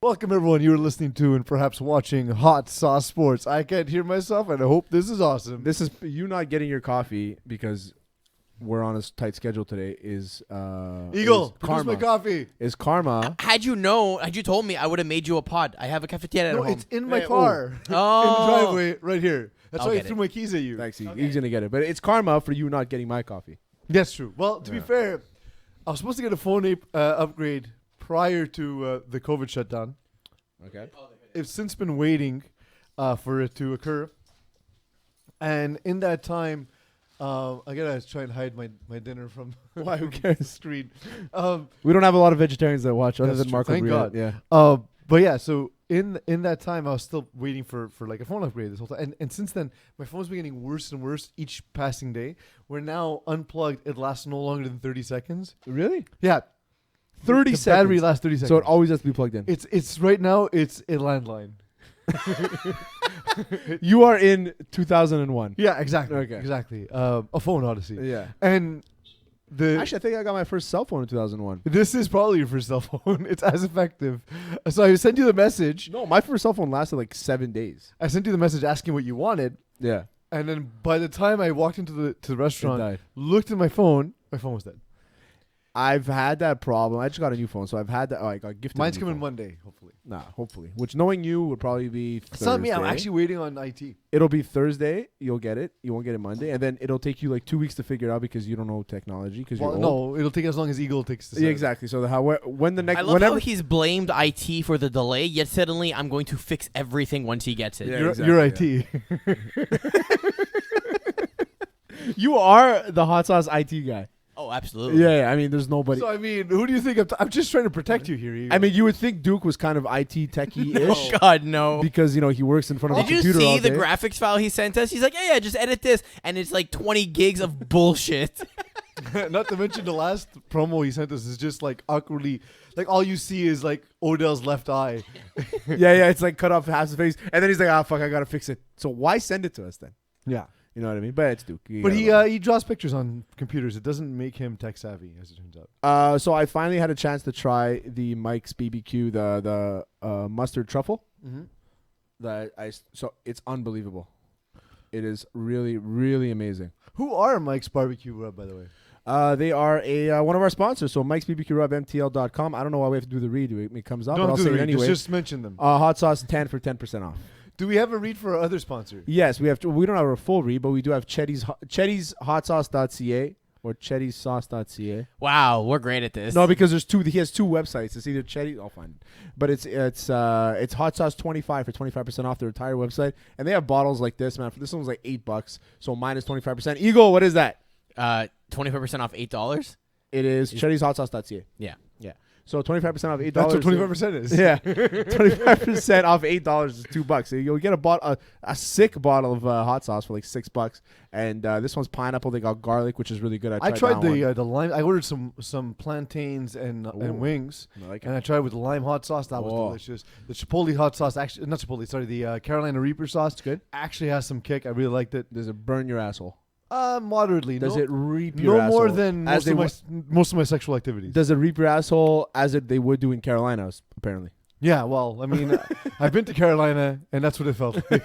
Welcome, everyone. You're listening to and perhaps watching Hot Sauce Sports. I can't hear myself, and I hope this is awesome. This is you not getting your coffee because we're on a tight schedule today. Eagle, karma. produce my coffee. Is karma? Had you told me, I would have made you a pod. I have a cafeteria at No, home. it's in my car. Oh. In the driveway, right here. That's I'll why I get threw it. my keys at you. Thanks. He's gonna get it, but it's karma for you not getting my coffee. That's true. Well, to be fair, I was supposed to get a phone upgrade prior to the COVID shutdown. Okay. It's since been waiting for it to occur. And in that time, I gotta try and hide my dinner from Why? Who cares? the screen. We don't have a lot of vegetarians that watch other That's than true. Marco. Thank Briat. God. Yeah. But yeah, so in that time, I was still waiting for like a phone upgrade this whole time. And since then, my phone's been getting worse and worse each passing day. We're now unplugged. It lasts no longer than 30 seconds. Really? Yeah. 30 the seconds. battery lasts 30 seconds. So it always has to be plugged in. It's right now, it's a landline. You are in 2001. Yeah, exactly. Okay. Exactly. A phone odyssey. Yeah. And Actually, I think I got my first cell phone in 2001. this is probably your first cell phone. It's as effective. So I sent you the message. No, my first cell phone lasted like 7 days. I sent you the message asking what you wanted. Yeah. And then by the time I walked into the It restaurant, died. looked at my phone was dead. I've had that problem. I just got a new phone, so I've had that. Oh, I got gifted. Mine's a new coming phone. Monday, hopefully. Nah, hopefully. Which, knowing you, would probably be Thursday. It's not me. I'm actually waiting on IT. It'll be Thursday. You'll get it. You won't get it Monday, and then it'll take you like 2 weeks to figure it out because you don't know technology. Because Well, you're old. no, it'll take as long as Eagle takes to set Yeah, it. exactly. So when the next I love whenever how he's blamed IT for the delay, yet suddenly I'm going to fix everything once he gets it. Yeah. You're exactly, IT. you are the hot sauce IT guy. Oh, absolutely. Yeah. I mean, there's nobody. So, I mean, who do you think I'm just trying to protect you here, Eagle. I mean, you would think Duke was kind of IT techie-ish Oh, God, no. because he works in front of a Did you computer all see the day. graphics file he sent us? He's like, yeah, just edit this. And it's like 20 gigs of bullshit. Not to mention the last promo he sent us is just like awkwardly, like all you see is like Odell's left eye. yeah. It's like cut off half his face, and then he's like, "Ah, fuck, I gotta fix it." So why send it to us then? Yeah. You know what I mean? But it's Duke. But he draws pictures on computers. It doesn't make him tech savvy, as it turns out. So I finally had a chance to try the Mike's BBQ, the mustard truffle. Mm-hmm. So it's unbelievable. It is really, really amazing. Who are Mike's BBQ Rub, by the way? They are one of our sponsors. So Mike's BBQ Rub, MTL.com. I don't know why we have to do the read. It comes up, but I'll Don't do say the it read. anyway. Just mention them. Hot sauce 10 for 10% off. Do we have a read for our other sponsor? Yes, we have. We don't have a full read, but we do have Chetty's hotsauce.ca or chettysauce.ca. Wow, we're great at this. No, because there's two. He has two websites. It's either Chetty. I'll find it. But it's hot sauce 25 for 25% off their entire website, and they have bottles like this, man. This one was like $8, so minus 25%. Eagle, what is that? 25% off $8? It is chettyshotsauce.ca. Yeah. So 25% off $8. That's what 25% is. Yeah, 25% off $8 is $2. So you'll get a sick bottle of hot sauce for like $6, and this one's pineapple. They got garlic, which is really good. I tried that the lime. I ordered some plantains and wings, I like it. and I tried with the lime hot sauce. That was delicious. The Chipotle hot sauce, actually, not Chipotle. Sorry, the Carolina Reaper sauce. It's good. Actually has some kick. I really liked it. Does it burn your asshole? Moderately. Does it reap your no asshole? more than most of my sexual activities. Does it reap your asshole as they would do in Carolina, apparently? Yeah, well, I mean, I've been to Carolina, and that's what it felt like.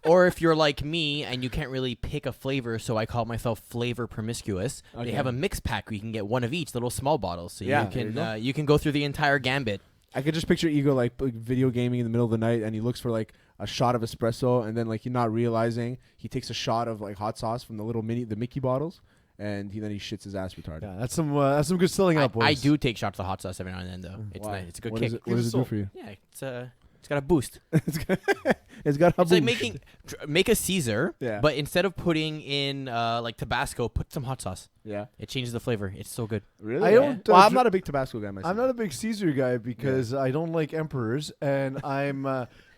Or if you're like me and you can't really pick a flavor, so I call myself flavor promiscuous. Okay. They have a mix pack where you can get one of each, little small bottles. So Yeah, you can there you can go through the entire gambit. I could just picture Ego like video gaming in the middle of the night, and he looks for like a shot of espresso, and then like you're not realizing he takes a shot of like hot sauce from the Mickey bottles, and then he shits his ass retarded. Yeah, that's some good selling out, boys. I do take shots of hot sauce every now and then, though. It's Why? nice. It's a good What kick. does it do for you? Yeah, it's got a boost. It's got a It's like boost. make a Caesar, Yeah. but instead of putting in like Tabasco, put some hot sauce. Yeah. It changes the flavor. It's so good. Really? I don't. Well, I'm not a big Tabasco guy myself. I'm not a big Caesar guy because I don't like emperors, and I'm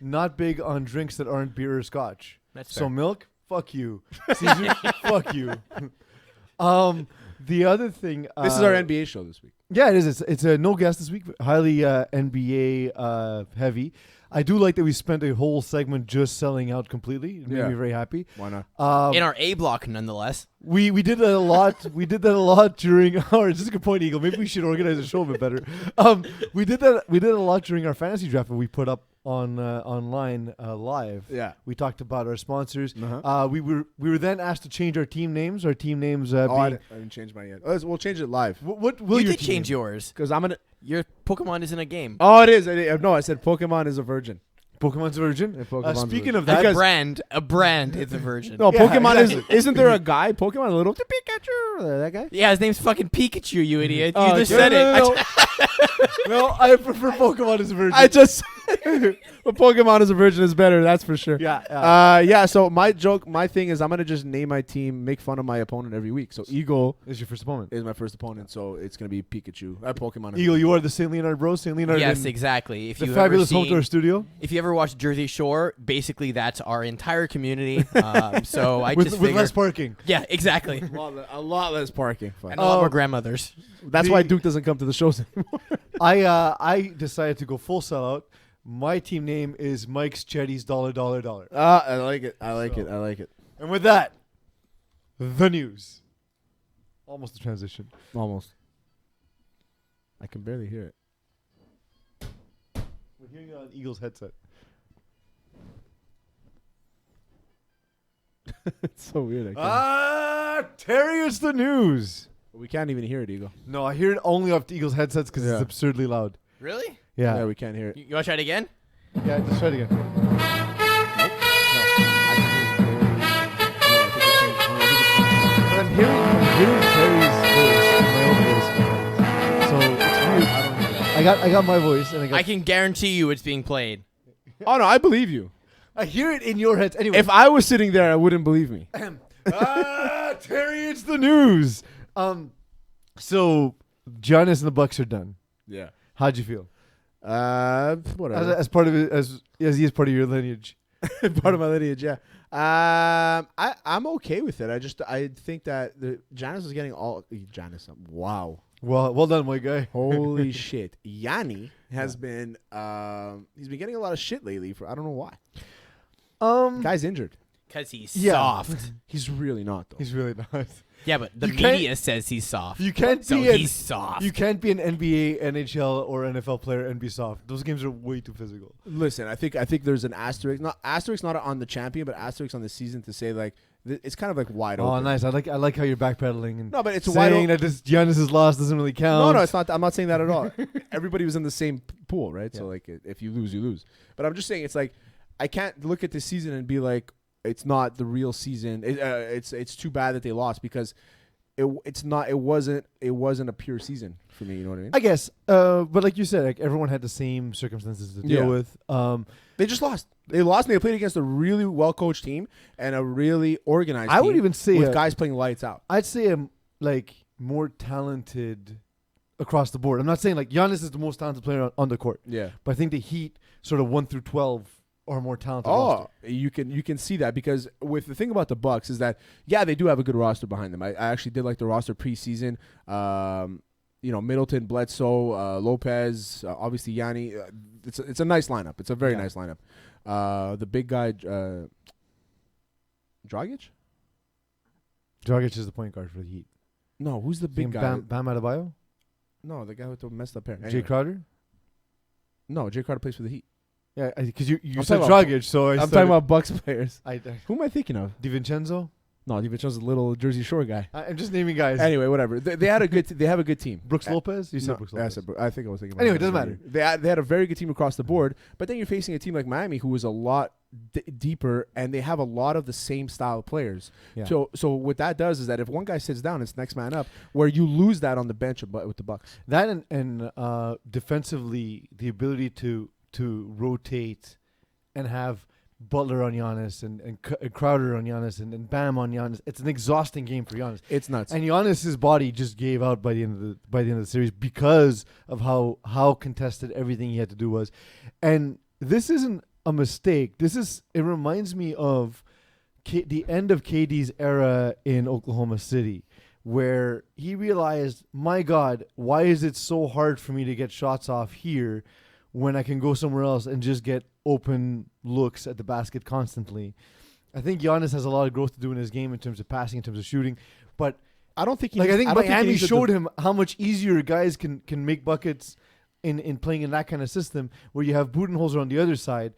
not big on drinks that aren't beer or scotch. That's So fair. milk, fuck you. Caesar, fuck you. The other thing. This is our NBA show this week. Yeah, it is. It's a no guest this week. Highly NBA heavy. I do like that we spent a whole segment just selling out completely. It made me very happy. Why not? In our A block, nonetheless. We did that a lot. We did that a lot during our. Just a good point, Eagle. Maybe we should organize a show a bit better. We did that. We did it a lot during our fantasy draft that we put up on online live. Yeah. We talked about our sponsors. Uh-huh. We were then asked to change our team names. Our team names. I didn't change mine yet. We'll change it live. What will You your did team change name? yours. Because I'm gonna. Your Pokemon isn't a game. Oh, it is. No, I said Pokemon is a virgin. Pokemon's virgin. Yeah, Pokemon's Speaking virgin. of that, A brand is a virgin. No, Yeah, Pokemon exactly. isn't there a guy? Pokemon, a little Pikachu, that guy. Yeah, his name's fucking Pikachu, you idiot. Oh, You just okay. said no, it. no, I prefer Pokemon as a virgin. I just, but Pokemon as a virgin is better. That's for sure. yeah. Yeah. So my thing is, I'm gonna just name my team, make fun of my opponent every week. So Eagle This is your first opponent. is my first opponent, so it's gonna be Pikachu. Pokemon. Eagle, you are the St. Leonard bros. St. Leonard. Yes, in exactly. If the you fabulous ever home to our seen, studio if you ever watched Jersey Shore, basically that's our entire community. So I with just with figured, less parking. yeah, exactly, A lot less parking. Fuck. and a lot more grandmothers. That's why Duke doesn't come to the shows anymore. I decided to go full sellout. My team name is Mike's Chetty's $. I like it. I like it. And with that, the news. Almost a transition. Almost. I can barely hear it. We're hearing it on Eagle's headset. It's so weird. I can't. Terry, it's the news. We can't even hear it, Eagle. No, I hear it only off the Eagle's headsets because Yeah. it's absurdly loud. Really? Yeah. we can't hear it. You want to try it again? Yeah, let's try it again. But I'm hearing Terry's voice and my own voice. So it's weird. I got my voice and I can guarantee you it's being played. Oh no, I believe you. I hear it in your heads. Anyway. If I was sitting there, I wouldn't believe me. Terry, it's the news. So Giannis and the Bucks are done. Yeah. How'd you feel? Whatever. As part of it, as he is part of your lineage. Part of my lineage, yeah. I'm okay with it. I think that the Giannis is getting all Giannis. Wow. Well done, my guy. Holy shit. Yanni has been he's been getting a lot of shit lately for I don't know why. Guy's injured. Because he's Yeah. soft. He's really not though. He's really not. Yeah, but the You can't- media says he's soft. You can't so be he's soft. You can't be an NBA, NHL, or NFL player and be soft. Those games are way too physical. Listen, I think there's an asterisk, not on the champion, but asterisk on the season to say like it's kind of like wide Oh, open. nice. I like how you're backpedaling and No, but it's a wide saying open. that this Giannis' loss doesn't really count. No, it's not. I'm not saying that at all. Everybody was in the same pool, right? So Yeah. like, if you lose, you lose. But I'm just saying, it's like I can't look at this season and be like, it's not the real season. It's too bad that they lost because it wasn't a pure season for me. You know what I mean? I guess. But like you said, like everyone had the same circumstances to deal Yeah. with. They just lost. They lost, and they played against a really well coached team and a really organized. I would team even say with guys playing lights out. I'd say I'm like more talented across the board. I'm not saying like Giannis is the most talented player on the court, Yeah. but I think the Heat sort of 1 through 12 are more talented. Oh, roster. you can see that because with the thing about the Bucks is that they do have a good roster behind them. I actually did like the roster preseason. Middleton, Bledsoe, Lopez, obviously Yanni. It's a nice lineup. It's a very nice lineup. The big guy, Dragic? Dragic is the point guard for the Heat. No, who's the big guy? Bam Adebayo? No, the guy with the messed up hair. Jay Anyway. Crowder? No, Jay Crowder plays for the Heat. Yeah, because you I'm said talking about- Dragic, so I'm talking about Bucks players. I Who am I thinking of? DiVincenzo. No, DiVincenzo's a little Jersey Shore guy. I'm just naming guys. Anyway, whatever. They had a good. They have a good team. Brooks Lopez. You said No, Brooks I Lopez. said I think I was thinking. About Anyway, him. it doesn't matter. They had a very good team across the board, but then you're facing a team like Miami who is a lot deeper, and they have a lot of the same style of players. Yeah. So what that does is that if one guy sits down, it's next man up. Where you lose that on the bench with the Bucks. That and defensively, the ability to rotate and have Butler on Giannis and Crowder on Giannis and Bam on Giannis. It's an exhausting game for Giannis. It's nuts. And Giannis's body just gave out by the end of the series because of how contested everything he had to do was. And this isn't a mistake. It reminds me of the end of KD's era in Oklahoma City, where he realized, my God, why is it so hard for me to get shots off here when I can go somewhere else and just get open looks at the basket constantly? I think Giannis has a lot of growth to do in his game in terms of passing, in terms of shooting, but I don't think he like needs, I think I don't think he Miami needs to showed him how much easier guys can make buckets in playing in that kind of system where you have Budenholzer on the other side,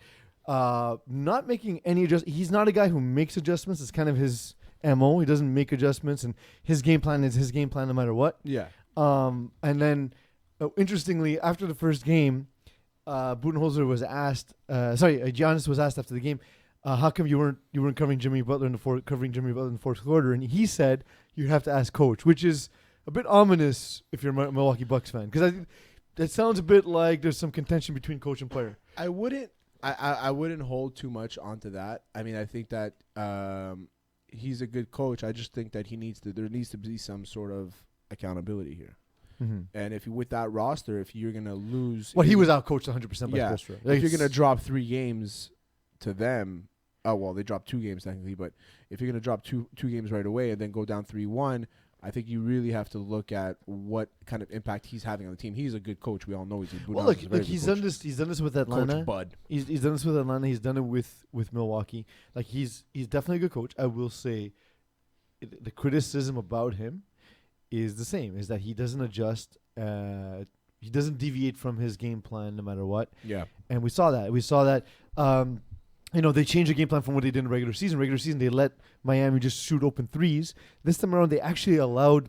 not making any He's not a guy who makes adjustments. It's kind of his MO. He doesn't make adjustments, and his game plan is his game plan no matter what. Yeah. And then, interestingly, after the first game, Budenholzer was asked. Giannis was asked after the game, how come you weren't covering Jimmy Butler in the fourth quarter? And he said, you have to ask coach, which is a bit ominous if you're a Milwaukee Bucks fan, because I think that sounds a bit like there's some contention between coach and player. I wouldn't hold too much onto that. I mean, I think that he's a good coach. I just think that there needs to be some sort of accountability here. Mm-hmm. And if you, with that roster, if you're gonna lose, he was out coached 100% by Spoelstra. If you're gonna drop 3 games to them, they dropped 2 games technically, but if you're gonna drop two games right away and then go down 3-1, I think you really have to look at what kind of impact he's having on the team. He's a good coach. We all know he's a good coach. Look, he's done this. He's done this with Atlanta. Coach Bud. He's done this with Atlanta. He's done it with Milwaukee. Like he's definitely a good coach. I will say, the criticism about him is the same: is that he doesn't adjust. He doesn't deviate from his game plan no matter what. Yeah. And we saw that. They changed the game plan from what they did in the regular season. Regular season, they let Miami just shoot open threes. This time around, they actually allowed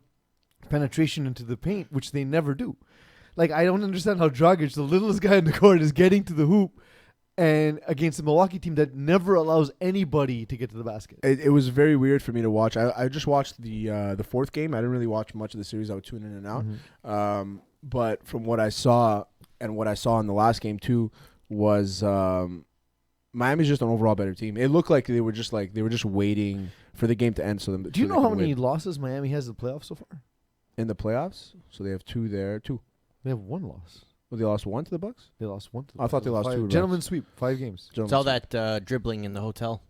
penetration into the paint, which they never do. Like, I don't understand how Dragic, the littlest guy in the court, is getting to the hoop and against a Milwaukee team that never allows anybody to get to the basket. It was very weird for me to watch. I just watched the fourth game. I didn't really watch much of the series. I would tune in and out. Mm-hmm. But from what I saw and what I saw in the last game too was Miami's just an overall better team. It looked like they were just waiting for the game to end. So do you know how many losses Miami has in the playoffs so far? In the playoffs, so they have 2 there. 2. They have 1 loss. Well, they lost 1 to the Bucs. They lost 1 to the Bucs. I thought they lost 2. Gentlemen sweep, 5 games. It's all that dribbling in the hotel.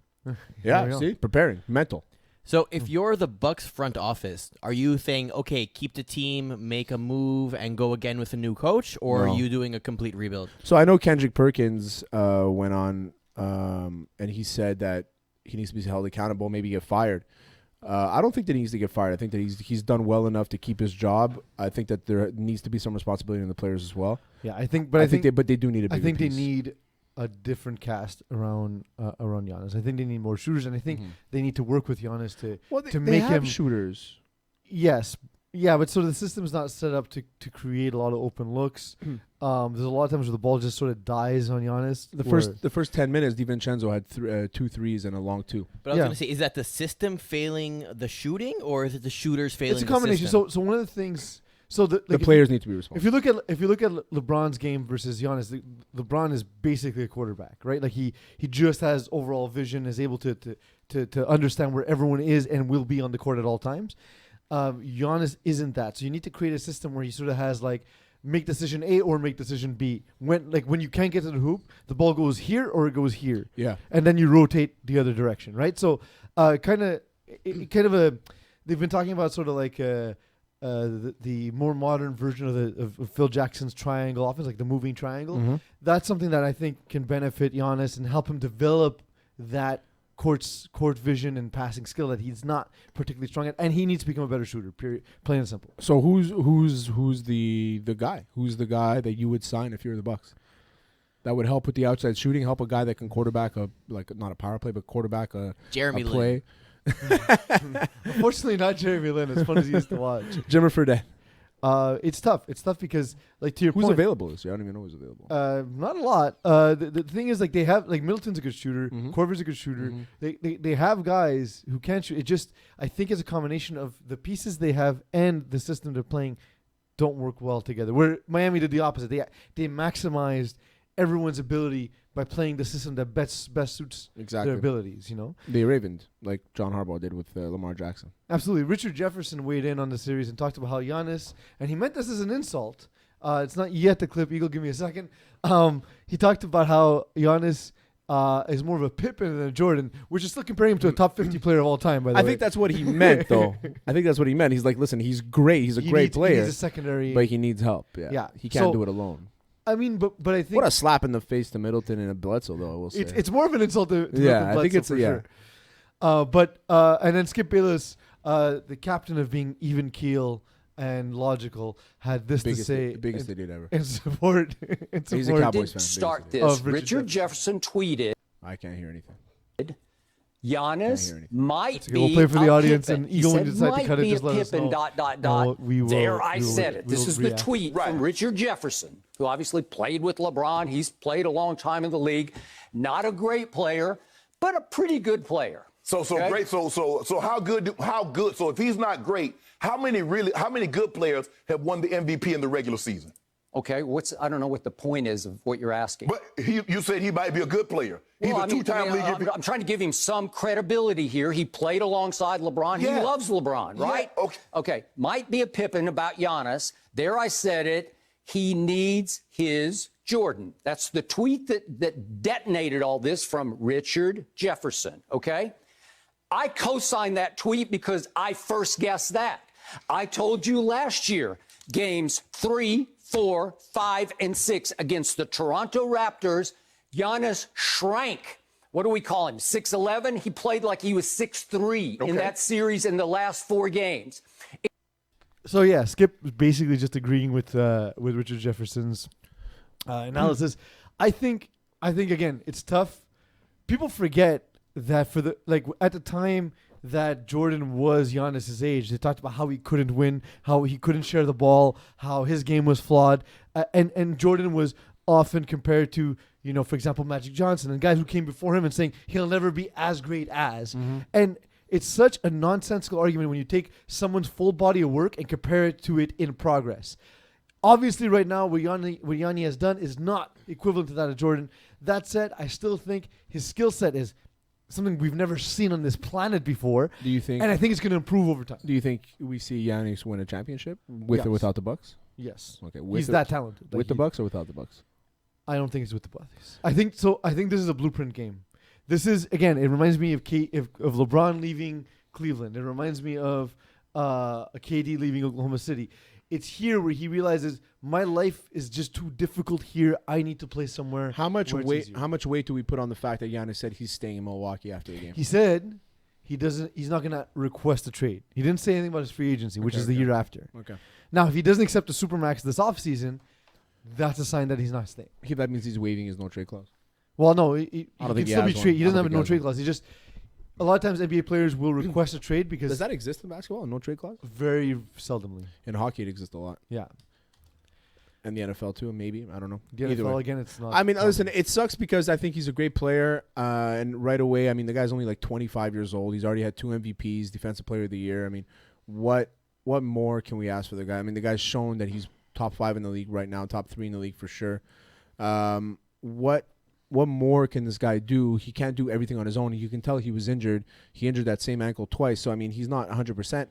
Yeah, see, preparing, mental. So if you're the Bucks front office, are you saying, okay, keep the team, make a move, and go again with a new coach, or No. are you doing a complete rebuild? So I know Kendrick Perkins went on and he said that he needs to be held accountable, maybe get fired. I don't think that he needs to get fired. I think that he's done well enough to keep his job. I think that there needs to be some responsibility on the players as well. Yeah, I think they do need a bigger I think piece. they need a different cast around Giannis. I think they need more shooters, and I think they need to work with Giannis to make him shooters. Yes. Yeah, but so the system's not set up to create a lot of open looks. There's a lot of times where the ball just sort of dies on Giannis. The first 10 minutes, DiVincenzo had 2 threes and a long 2. But I was going to say, is that the system failing the shooting, or is it the shooters failing the system? It's a combination. So one of the things. So the players need to be responsible. If you look at LeBron's game versus Giannis, LeBron is basically a quarterback, right? Like he just has overall vision, is able to understand where everyone is and will be on the court at all times. Giannis isn't that. So you need to create a system where he sort of has like make decision A or make decision B. When you can't get to the hoop, the ball goes here or it goes here. Yeah. And then you rotate the other direction, right? So they've been talking about sort of like the more modern version of Phil Jackson's triangle offense, like the moving triangle. Mm-hmm. That's something that I think can benefit Giannis and help him develop that court vision and passing skill that he's not particularly strong at, and he needs to become a better shooter. Period. Plain and simple. So who's the guy? Who's the guy that you would sign if you're the Bucks? That would help with the outside shooting. Help a guy that can quarterback not a power play, but quarterback Jeremy a play. Unfortunately, not Jeremy Lin. As fun as he used to watch. Jimmer Fredette. It's tough. It's tough because, like, to your who's point, available this year? I don't even know who's available. Not a lot. The thing is, like, they have Middleton's a good shooter, Mm-hmm. Korver's a good shooter. Mm-hmm. They have guys who can shoot. It just, I think, it's a combination of the pieces they have and the system they're playing don't work well together. Where Miami did the opposite. They maximized everyone's ability by playing the system that best suits their abilities, you know? They ravened, like John Harbaugh did with Lamar Jackson. Absolutely. Richard Jefferson weighed in on the series and talked about how Giannis, and he meant this as an insult. It's not yet the clip. Eagle, give me a second. He talked about how Giannis is more of a Pippen than a Jordan, which is still comparing him to a top 50 player of all time, by the way. I think that's what he meant, though. I think that's what he meant. He's like, listen, he's great. He's a great player. He needs a secondary. But he needs help. Yeah. He can't do it alone. I mean, but I think... What a slap in the face to Middleton and a Bledsoe, though, I will say. It's more of an insult to yeah, Middleton, I think it's... for yeah. sure. And then Skip Bayless, the captain of being even keel and logical, had this to say... Biggest idiot ever. In support... He's a Cowboys fan. Start this. Richard Jefferson tweeted... I can't hear anything. Giannis might be. We'll play for the audience, Pippen. and Eagle, when you decide to cut it, just let us Pippen, know. There, I said it. This is the tweet from Richard Jefferson, who obviously played with LeBron. He's played a long time in the league. Not a great player, but a pretty good player. So great. So how good? So if he's not great, how many good players have won the MVP in the regular season? Okay, I don't know what the point is of what you're asking. But you said he might be a good player. He's a two-time league MVP. I'm trying to give him some credibility here. He played alongside LeBron. Yeah. He loves LeBron, right? Yeah. Okay. Might be a Pippen about Giannis. There I said it. He needs his Jordan. That's the tweet that detonated all this from Richard Jefferson, okay? I co-signed that tweet because I first guessed that. I told you last year, games 3, 4, 5, and 6 against the Toronto Raptors, Giannis shrank. What do we call him? 6'11"? He played like he was 6'3" in that series in the last 4 games. So yeah, Skip was basically just agreeing with Richard Jefferson's analysis. I think again, it's tough. People forget that at the time that Jordan was Giannis's age, they talked about how he couldn't win, how he couldn't share the ball, how his game was flawed, and Jordan was often compared to, for example, Magic Johnson and guys who came before him and saying he'll never be as great as. And it's such a nonsensical argument when you take someone's full body of work and compare it to it in progress. Obviously, right now, what Gianni has done is not equivalent to that of Jordan. That said, I still think his skill set is something we've never seen on this planet before. Do you think? And I think it's going to improve over time. Do you think we see Giannis win a championship with or without the Bucs? Yes. Okay. He's that talented. With the Bucs or without the Bucs? I don't think it's with the Bucs. I think so. I think this is a blueprint game. This is, again, it reminds me of LeBron leaving Cleveland. It reminds me of KD leaving Oklahoma City. It's here where he realizes my life is just too difficult here. I need to play somewhere. How much weight do we put on the fact that Giannis said he's staying in Milwaukee after the game? He said he's not going to request a trade. He didn't say anything about his free agency, which is the year after. Okay. Now, if he doesn't accept the Supermax this offseason, that's a sign that he's not staying. That means he's waiving his no trade clause. Well, no, he can still be traded. He doesn't have a no trade clause. He just a lot of times NBA players will request a trade because does that exist in basketball? A no trade clause? Very seldomly. In hockey, it exists a lot. Yeah. And the NFL too, maybe. I don't know. The NFL again, it's not. I mean, listen, it sucks because I think he's a great player, and right away, I mean, the guy's only like 25 years old. He's already had 2 MVPs, Defensive Player of the Year. I mean, what more can we ask for the guy? I mean, the guy's shown that he's top 5 in the league right now, top 3 in the league for sure. What more can this guy do? He can't do everything on his own. You can tell he was injured. He injured that same ankle twice. So, I mean, he's not 100%.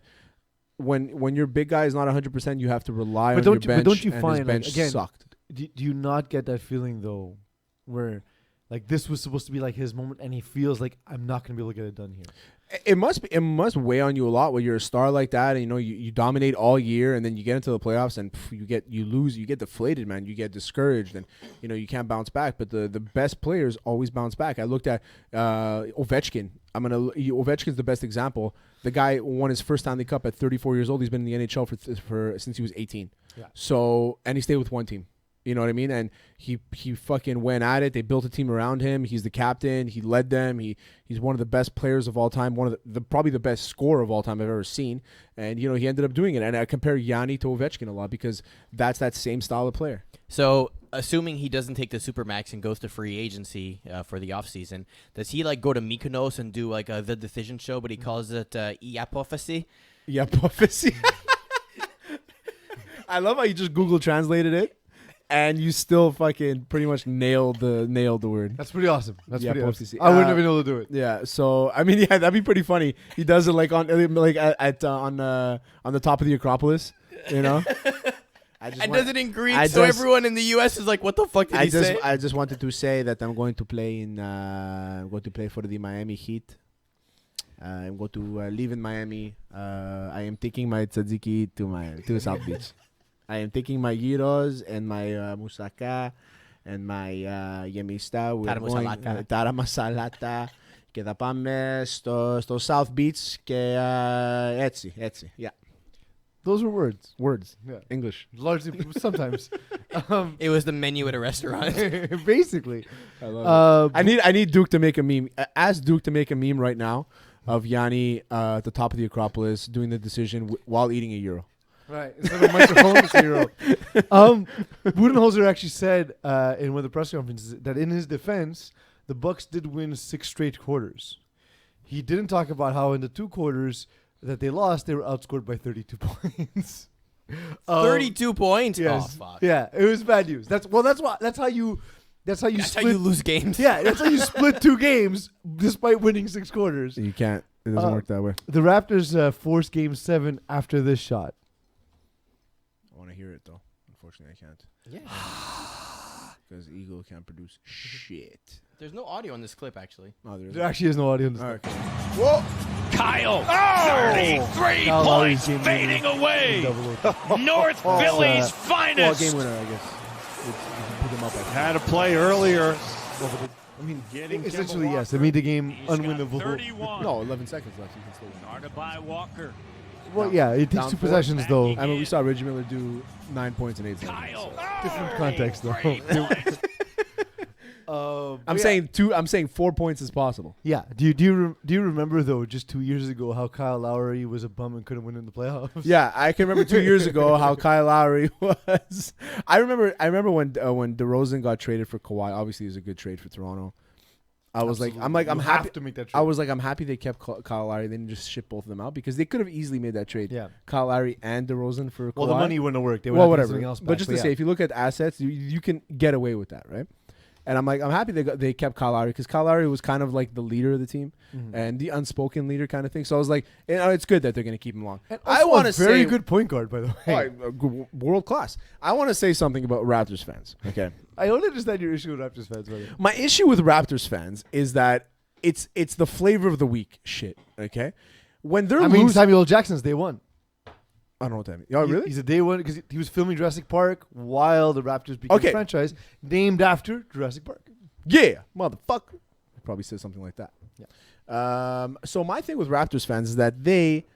When your big guy is not 100%, you have to rely on your bench. But don't you find, his bench again, sucked. Do you not get that feeling, though, where like this was supposed to be like his moment and he feels like I'm not going to be able to get it done here? It must weigh on you a lot when you're a star like that, and you dominate all year, and then you get into the playoffs and you lose, you get deflated, man. You get discouraged, and you can't bounce back. But the best players always bounce back. I looked at Ovechkin. Ovechkin's the best example. The guy won his first Stanley Cup at 34 years old. He's been in the NHL for since he was 18. Yeah. So, and he stayed with one team. You know what I mean? And he fucking went at it. They built a team around him. He's the captain. He led them. He's one of the best players of all time. One of the probably the best scorer of all time I've ever seen. And he ended up doing it. And I compare Yanni to Ovechkin a lot because that's that same style of player. So, assuming he doesn't take the Supermax and goes to free agency for the offseason, does he go to Mykonos and do The Decision Show, but he calls it Iapophacy? Iapophacy. I love how you just Google translated it. And you still fucking pretty much nailed the word. That's pretty awesome. That's pretty awesome. I wouldn't have been able to do it. Yeah. So I mean, yeah, that'd be pretty funny. He does it on the top of the Acropolis, And does it in Greek, I so just- everyone in the U.S. is like, what the fuck did he say? I just wanted to say that I'm going to play in. I'm going to play for the Miami Heat. I'm going to live in Miami. I am taking my tzatziki to South Beach. I am taking my gyros and my moussaka and my yemista. Tara masalata. Tara masalata. Και θα πάμε στο South Beach και έτσι. Yeah. Those were words. Words. Yeah. English. Largely, sometimes. It was the menu at a restaurant. Basically. I love it. I need Duke to make a meme. Ask Duke to make a meme right now of Yanni at the top of the Acropolis doing the decision while eating a gyro. Right. Instead of Michael Maggiore. Budenholzer actually said in one of the press conferences that in his defense, the Bucs did win 6 straight quarters. He didn't talk about how in the 2 quarters that they lost, they were outscored by 32 points. 32 points? Yes. Oh, fuck. Yeah, it was bad news. That's how you That's how you lose games. Yeah, that's how you split 2 games despite winning 6 quarters. You can't. It doesn't work that way. The Raptors forced Game 7 after this shot. I want to hear it, though. Unfortunately, I can't. Yeah. Because Eagle can't produce shit. There's no audio on this clip, actually. Oh, there There actually is no audio in this. All right. Whoa! Kyle, 33 Kyle Lowry's points game fading winner. away. Double North Philly's Well, finest. game winner, I guess. You can put them up. Had a play earlier. I mean, Getting essentially, Kemba yes. They Walker. made the game He's got unwinnable. 31. No, 11 seconds left. You can still win. Started by Walker. Well, yeah, it takes Down 2 four. possessions, though. I mean, we saw Reggie Miller do 9 points in 8 seconds. Kyle. Different context, though. Great points. I'm saying 4 points is possible. Yeah. Do you remember though? Just 2 years ago, how Kyle Lowry was a bum and couldn't win in the playoffs. Yeah, I can remember 2 years ago how Kyle Lowry was. I remember when DeRozan got traded for Kawhi. Obviously, it was a good trade for Toronto. I'm You happy have to make that trade. I was like, I'm happy they kept Kyle Lowry. They didn't just ship both of them out because they could have easily made that trade. Yeah. Kyle Lowry and DeRozan for Kawhi. Well, the money wouldn't have worked. They would Well, have to get whatever. something else back. But just to say, if you look at assets, you can get away with that, right? And I'm happy they kept Kyle Lowry because Kyle Lowry was kind of like the leader of the team and the unspoken leader kind of thing. So I was like, it's good that they're going to keep him long. And I want want a to very say good point guard, by the way. world class. I want to say something about Raptors fans. Okay, I don't understand your issue with Raptors fans, by the way. my issue with Raptors fans is that it's the flavor of the week shit. Okay, when they're I mean, losing, Samuel Jackson's day one. I don't know what that means. Oh, really? He's a day one because he was filming Jurassic Park while the Raptors became a franchise named after Jurassic Park. Yeah, motherfucker. I probably said something like that. Yeah. So my thing with Raptors fans is that they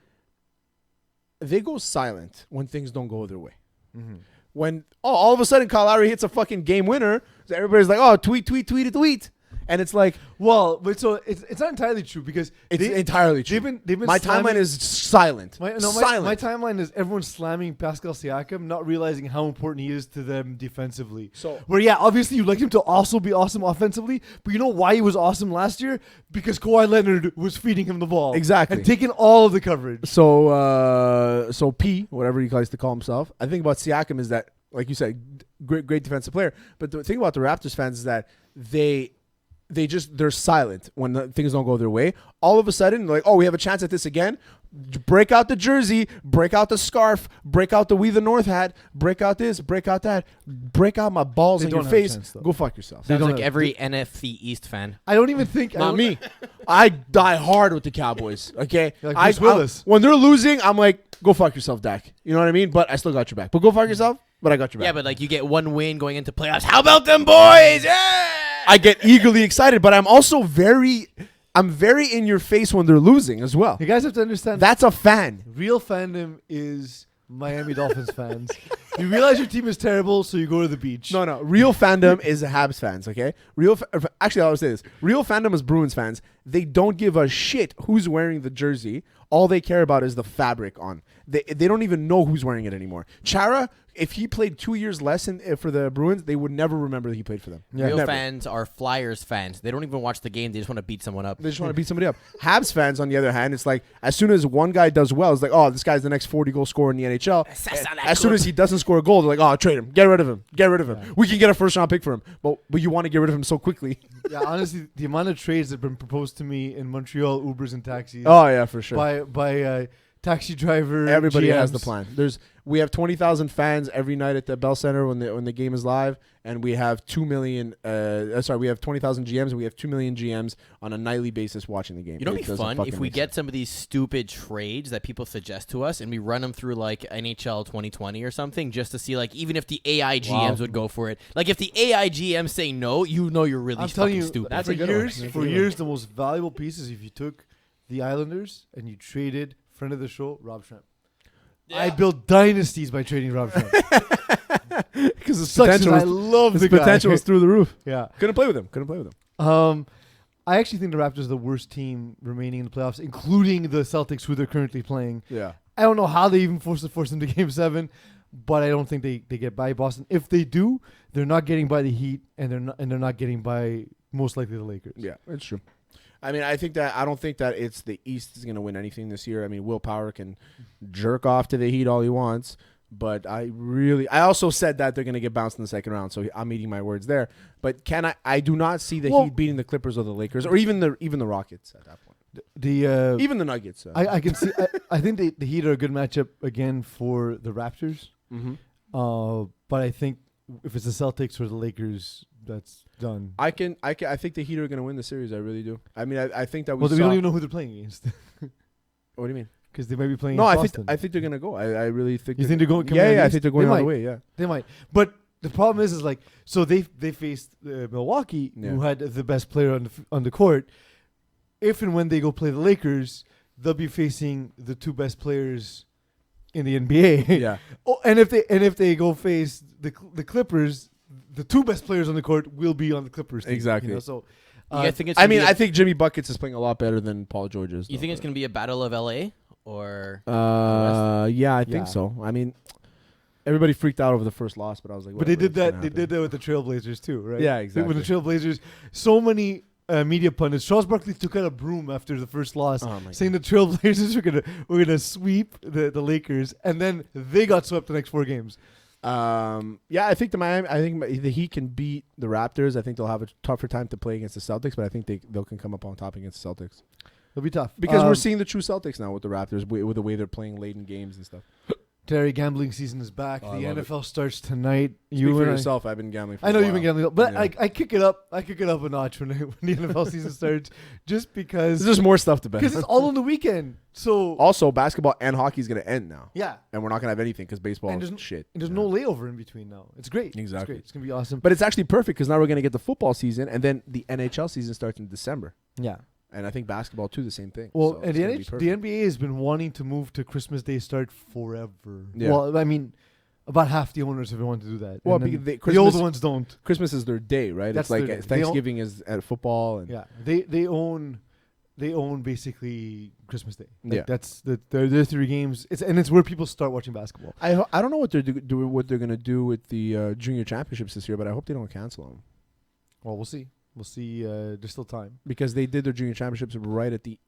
go silent when things don't go their way. Mm-hmm. When all of a sudden Kyle Lowry hits a fucking game winner, so everybody's like, "Oh, tweet," and it's like, well, but so it's not entirely true because it's entirely true. They've been my slamming- timeline is silent. Silent. My timeline is everyone slamming Pascal Siakam, not realizing how important he is to them defensively. So- where obviously you'd like him to also be awesome offensively, but you know why he was awesome last year? Because Kawhi Leonard was feeding him the ball Exactly. and taking all of the coverage. So P, whatever he likes to call himself, I think about Siakam is that, like you said, great defensive player. But the thing about the Raptors fans is that they're silent when things don't go their way. All of a sudden, like, oh, we have a chance at this again. Break out the jersey, break out the scarf, break out the We the North hat, break out this, break out that, break out my balls They in your don't have a face. chance, though. Go fuck yourself. Sounds don't like have- every NFC East fan. I don't even think Not me. I die hard with the Cowboys. Okay, You're like Bruce Willis. when they're losing, I'm like, go fuck yourself, Dak. You know what I mean? But I still got your back. But go fuck yourself. But I got your back. Yeah, but like you get one win going into playoffs. How about them boys? Yeah. I get eagerly excited, but I'm also very in your face when they're losing as well. You guys have to understand That's a fan. real fandom is Miami Dolphins fans. You realize your team is terrible, so you go to the beach. No. Real fandom is Habs fans, okay? Actually, I'll say this. Real fandom is Bruins fans. They don't give a shit who's wearing the jersey. All they care about is the fabric on. They don't even know who's wearing it anymore. Chara, if he played 2 years less for the Bruins, they would never remember that he played for them. Real Never. fans are Flyers fans. They don't even watch the game. They just want to beat someone up. They just want to beat somebody up. Habs fans, on the other hand, it's like as soon as one guy does well, it's like, oh, this guy's the next 40-goal scorer in the NHL. As soon as he doesn't score a goal, they're like, oh, trade him. Get rid of him. We can get a first-round pick for him. But you want to get rid of him so quickly. Yeah, honestly, the amount of trades that have been proposed to me in Montreal, Ubers and taxis Oh, yeah, for sure. by taxi driver. Everybody has GMs. the plan. There's We have 20,000 fans every night at the Bell Center when the game is live, and we have 2 million. We have 20,000 GMs, and we have 2 million GMs on a nightly basis watching the game. You know, it'd be fun if we get some of these stupid trades that people suggest to us, and we run them through like NHL 2020 or something, just to see like even if the AI GMs would go for it. Like if the AI GMs say no, you know you're really fucking stupid. that's for a good years, one. for years, the most valuable pieces if you took the Islanders and you traded friend of the show Rob Schremp. Yeah. I built dynasties by trading Rob Schremp. because his Sucks, potential, I love his the guy. potential was through the roof. Yeah. Couldn't play with him. I actually think the Raptors are the worst team remaining in the playoffs, including the Celtics, who they're currently playing. Yeah. I don't know how they even force them to Game 7, but I don't think they get by Boston. If they do, they're not getting by the Heat, and they're not getting by most likely the Lakers. Yeah, it's true. I mean, I don't think that it's the East is going to win anything this year. I mean, Will Power can jerk off to the Heat all he wants, but I also said that they're going to get bounced in the second round, so I'm eating my words there. But I do not see the Heat beating the Clippers or the Lakers or even the Rockets at that point. Even the Nuggets. I can see. I think the Heat are a good matchup again for the Raptors. Mm-hmm. But I think if it's the Celtics or the Lakers, that's done. I think the Heat are going to win the series. I really do. I mean, I think that we don't even know who they're playing against. What do you mean? Because they might be playing. No, against I think they're going to go. I really think. You think they're going? Yeah, I think they're going all the way. Yeah, they might. But the problem is like, so they faced Milwaukee, who had the best player on the court. If and when they go play the Lakers, they'll be facing the two best players in the NBA. Yeah. And if they go face the Clippers, the two best players on the court will be on the Clippers team. Exactly. You know? So, I think I think Jimmy Buckets is playing a lot better than Paul George is. You think it's going to be a battle of LA or? Yeah, I think so. I mean, everybody freaked out over the first loss, but I was like, but they did that. They did that with the Trailblazers too, right? Yeah, exactly. When the Trailblazers, so many media pundits. Charles Barkley took out a broom after the first loss, saying the Trailblazers were gonna sweep the Lakers, and then they got swept the next 4 games. Yeah, I think the Heat can beat the Raptors. I think they'll have a tougher time to play against the Celtics, but I think they can come up on top against the Celtics. It'll be tough because we're seeing the true Celtics now with the Raptors, with the way they're playing late in games and stuff. Terry, gambling season is back. The NFL starts tonight. Speak for yourself. I've been gambling for a I know while. you've been gambling, but yeah. I kick it up. I kick it up a notch when the NFL season starts, just because there's more stuff to bet. Because it's all on the weekend. So also, basketball and hockey is going to end now. Yeah, and we're not going to have anything because baseball is shit. And there's no layover in between now. It's great. Exactly. It's going to be awesome. But it's actually perfect because now we're going to get the football season, and then the NHL season starts in December. Yeah. And I think basketball too, the same thing. Well, so and the NBA has been wanting to move to Christmas Day start forever. Yeah. Well, I mean, about half the owners have wanted to do that. Well, the old ones don't. Christmas is their day, right? That's it's like Thanksgiving is at football. And yeah, they own basically Christmas Day. Like yeah, that's their 3 games. It's where people start watching basketball. I don't know what they're gonna do with the junior championships this year, but I hope they don't cancel them. Well, we'll see. We'll see. There's still time because they did their junior championships right at the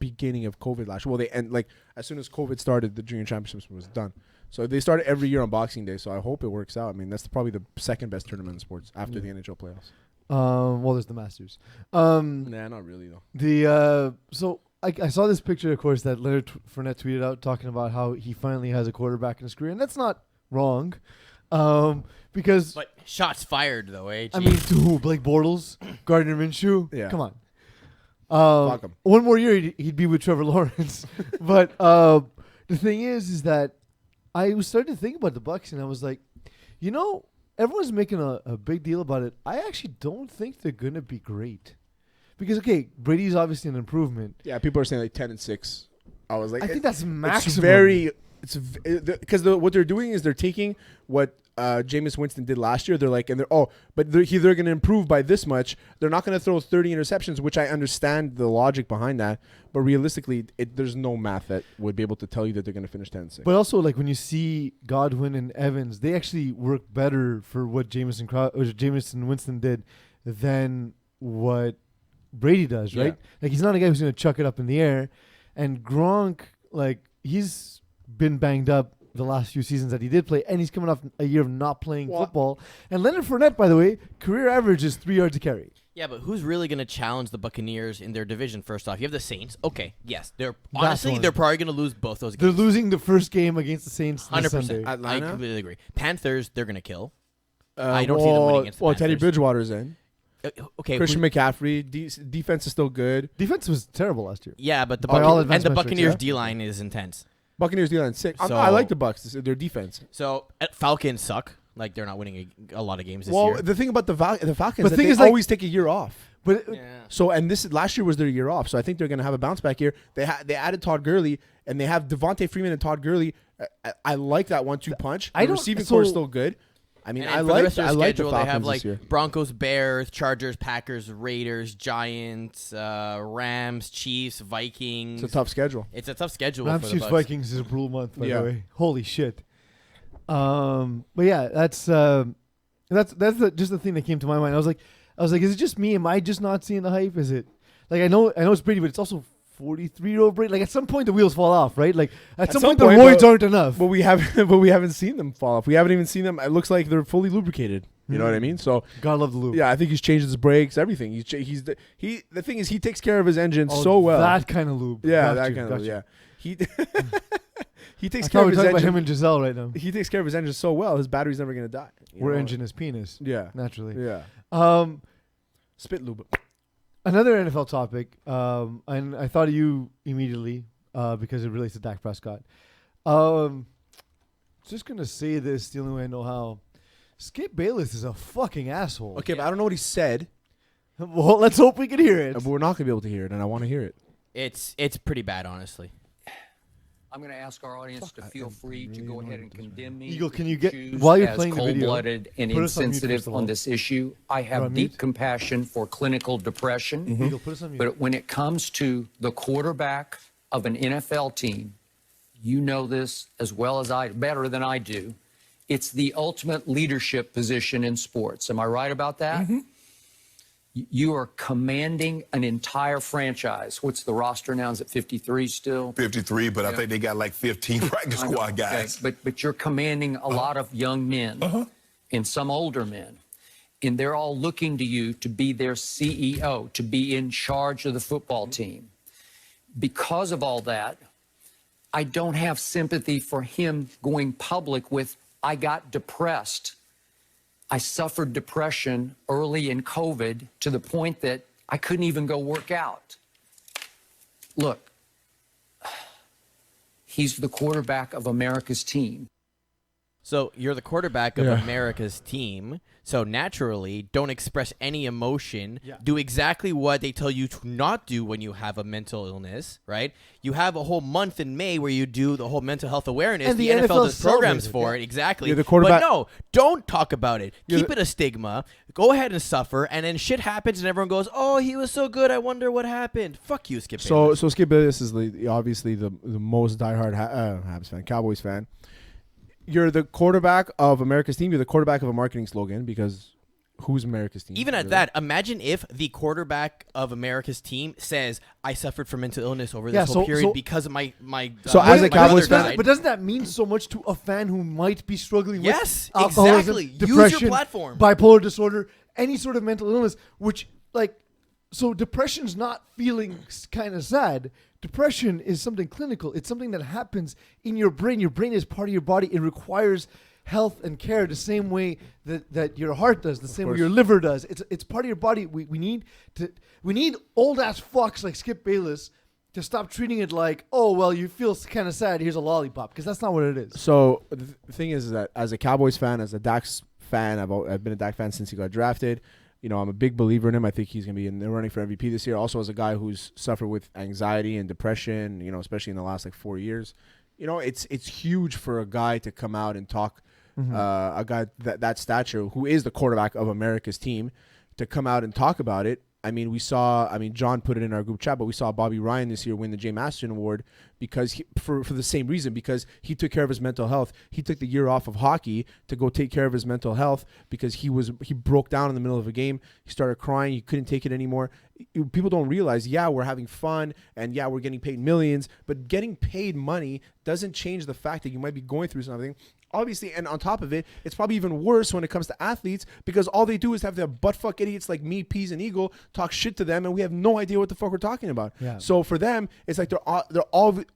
beginning of COVID last year. Well, they end like as soon as COVID started, the junior championships was done. So they started every year on Boxing Day. So I hope it works out. I mean, that's probably the second best tournament in sports after the NHL playoffs. Well, there's the Masters. Nah, not really though. So I saw this picture, of course, that Leonard Fournette tweeted out talking about how he finally has a quarterback in his career, and that's not wrong. Because but shots fired though, eh? I mean, to who? Blake Bortles, Gardner Minshew. Yeah, come on. Fuck him. One more year, he'd be with Trevor Lawrence. But the thing is that I was starting to think about the Bucs, and I was like, you know, everyone's making a big deal about it. I actually don't think they're gonna be great, because okay, Brady's obviously an improvement. Yeah, people are saying like 10-6. I was like, I think that's maximum. Because what they're doing is they're taking what Jameis Winston did last year. They're like, they're going to improve by this much. They're not going to throw 30 interceptions, which I understand the logic behind that. But realistically, there's no math that would be able to tell you that they're going to finish 10-6. But also, like when you see Godwin and Evans, they actually work better for what Jameis and Winston did than what Brady does, right? Yeah. Like he's not a guy who's going to chuck it up in the air. And Gronk, like he's been banged up the last few seasons that he did play, and he's coming off a year of not playing football. And Leonard Fournette, by the way, career average is 3 yards a carry. Yeah, but who's really going to challenge the Buccaneers in their division? First off, you have the Saints. Okay, yes, they're probably going to lose both those They're games. losing the first game against the Saints. 100%. I Atlanta? completely agree. Panthers, they're going to kill. I don't see them winning against the Well, Teddy Panthers. Bridgewater's in. Okay, Christian McCaffrey. Defense is still good. Defense was terrible last year. yeah, but the By all and advanced the metrics, Buccaneers yeah. D-line is intense. Buccaneers D-line sick. So- I like the Bucs. Their defense. So Falcons suck. Like they're not winning a lot of games this Well, year. the thing about the Falcons, But is the thing they is, like- always take a year off. But So, and this last year was their year off. So I think they're going to have a bounce back year. They added Todd Gurley, and they have Devontae Freeman and Todd Gurley. I like that 1-2 punch. The receiving core is still good. I mean, And I for the like rest of I their like the schedule, they Falcons have this like year. Broncos, Bears, Chargers, Packers, Raiders, Giants, Rams, Chiefs, Vikings. It's a tough schedule. It's a tough schedule Rams for the Chiefs Bucs. Vikings is a brutal month, by Yeah. the way. Holy shit. But yeah, that's just the thing that came to my mind. I was like, is it just me? Am I just not seeing the hype? Is it like I know it's Brady, but it's also 43-year-old Brady. Like at some point the wheels fall off, right? Like at some point the roids aren't enough. But we haven't seen them fall off. We haven't even seen them. It looks like they're fully lubricated. You know what I mean? So Gotta love the loop. yeah, I think he's changed his brakes, everything. The thing is he takes care of his engine Oh, so well. That kind of lube. Yeah, Got that you, kind got of you. yeah. He he takes I care thought we of were his talking about him engine. and Giselle right now. He takes care of his engine so well. His battery's never gonna die. You Where know? engine is penis. Yeah, Naturally. yeah. Spit lube. Another NFL topic, and I thought of you immediately because it relates to Dak Prescott. Just gonna say this the only way I know how. Skip Bayless is a fucking asshole. Okay, but I don't know what he said. Well, let's hope we can hear it. But we're not gonna be able to hear it, and I want to hear it. It's pretty bad, honestly. I'm going to ask our audience to feel free to go ahead and condemn me. Eagle, can if you get- choose while you're as playing the video, cold-blooded and put us on mute insensitive first of all. on this issue. I Or have on deep mute? compassion for clinical depression. Eagle, put us on mute. But when it comes to the quarterback of an NFL team, you know this as well as better than I do. It's the ultimate leadership position in sports. Am I right about that? You are commanding an entire franchise. What's the roster now? Is it 53 still? 53, but I think they got like 15 practice I know, squad okay. guys. But you're commanding a lot of young men and some older men. And they're all looking to you to be their CEO, to be in charge of the football team. Because of all that, I don't have sympathy for him going public with, I got depressed. I suffered depression early in COVID to the point that I couldn't even go work out. Look, he's the quarterback of America's team. So you're the quarterback of Yeah. America's team. So naturally, don't express any emotion. Yeah. Do exactly what they tell you to not do when you have a mental illness, right? You have a whole month in May where you do the whole mental health awareness. And the the NFL NFL does programs celebrates it, for yeah. it, exactly. You're the quarterback- But no, don't talk about it. You're Keep it a stigma. Go ahead and suffer, and then shit happens, and everyone goes, "Oh, he was so good. I wonder what happened." Fuck you, Skip. Bayless. So Skip Bayless is obviously the most diehard Habs fan, Cowboys fan. You're the quarterback of America's team. You're the quarterback of a marketing slogan because who's America's team? Even at really? that, imagine if the quarterback of America's team says, "I suffered from mental illness over this Yeah, whole so- period so- because of my So as a my Cowboys brother fan- died." But doesn't that mean so much to a fan who might be struggling Yes, with alcoholism, exactly. Use your depression, platform. bipolar disorder, any sort of mental illness, which so depression's not feeling kind of sad. Depression is something clinical. It's something that happens in your brain. Your brain is part of your body. It requires health and care the same way that your heart does, the same way course. your liver does. It's part of your body. We need old ass fucks like Skip Bayless to stop treating it like, oh well, you feel kind of sad. Here's a lollipop, because that's not what it is. So the thing is that as a Cowboys fan, as a Dax fan, I've been a Dak fan since he got drafted. You know, I'm a big believer in him. I think he's going to be in the running for MVP this year. Also, as a guy who's suffered with anxiety and depression, you know, especially in the last 4 years, you know, it's huge for a guy to come out and talk. A guy that stature, who is the quarterback of America's team, to come out and talk about it. I mean, John put it in our group chat, but we saw Bobby Ryan this year win the Jay Masterson Award because for the same reason, because he took care of his mental health. He took the year off of hockey to go take care of his mental health because he broke down in the middle of a game. He started crying. He couldn't take it anymore. People don't realize, yeah, we're having fun and yeah, we're getting paid millions, but getting paid money doesn't change the fact that you might be going through something. obviously, and on top of it, it's probably even worse when it comes to athletes because all they do is have their buttfuck idiots like me, Peas, and Eagle talk shit to them, and we have no idea what the fuck we're talking about. Yeah. So for them, it's like they're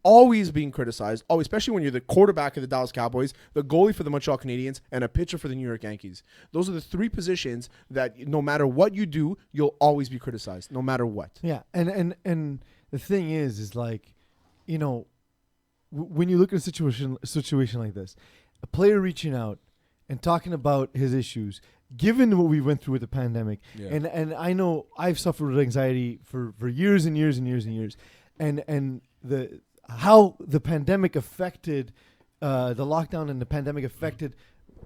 always being criticized, especially when you're the quarterback of the Dallas Cowboys, the goalie for the Montreal Canadiens, and a pitcher for the New York Yankees. Those are the three positions that no matter what you do, you'll always be criticized, no matter what. Yeah, and the thing is like, you know, when you look at a situation like this, a player reaching out and talking about his issues, given what we went through with the pandemic, and I know I've suffered with anxiety for years and years and years and years, and how the pandemic affected the lockdown and the pandemic affected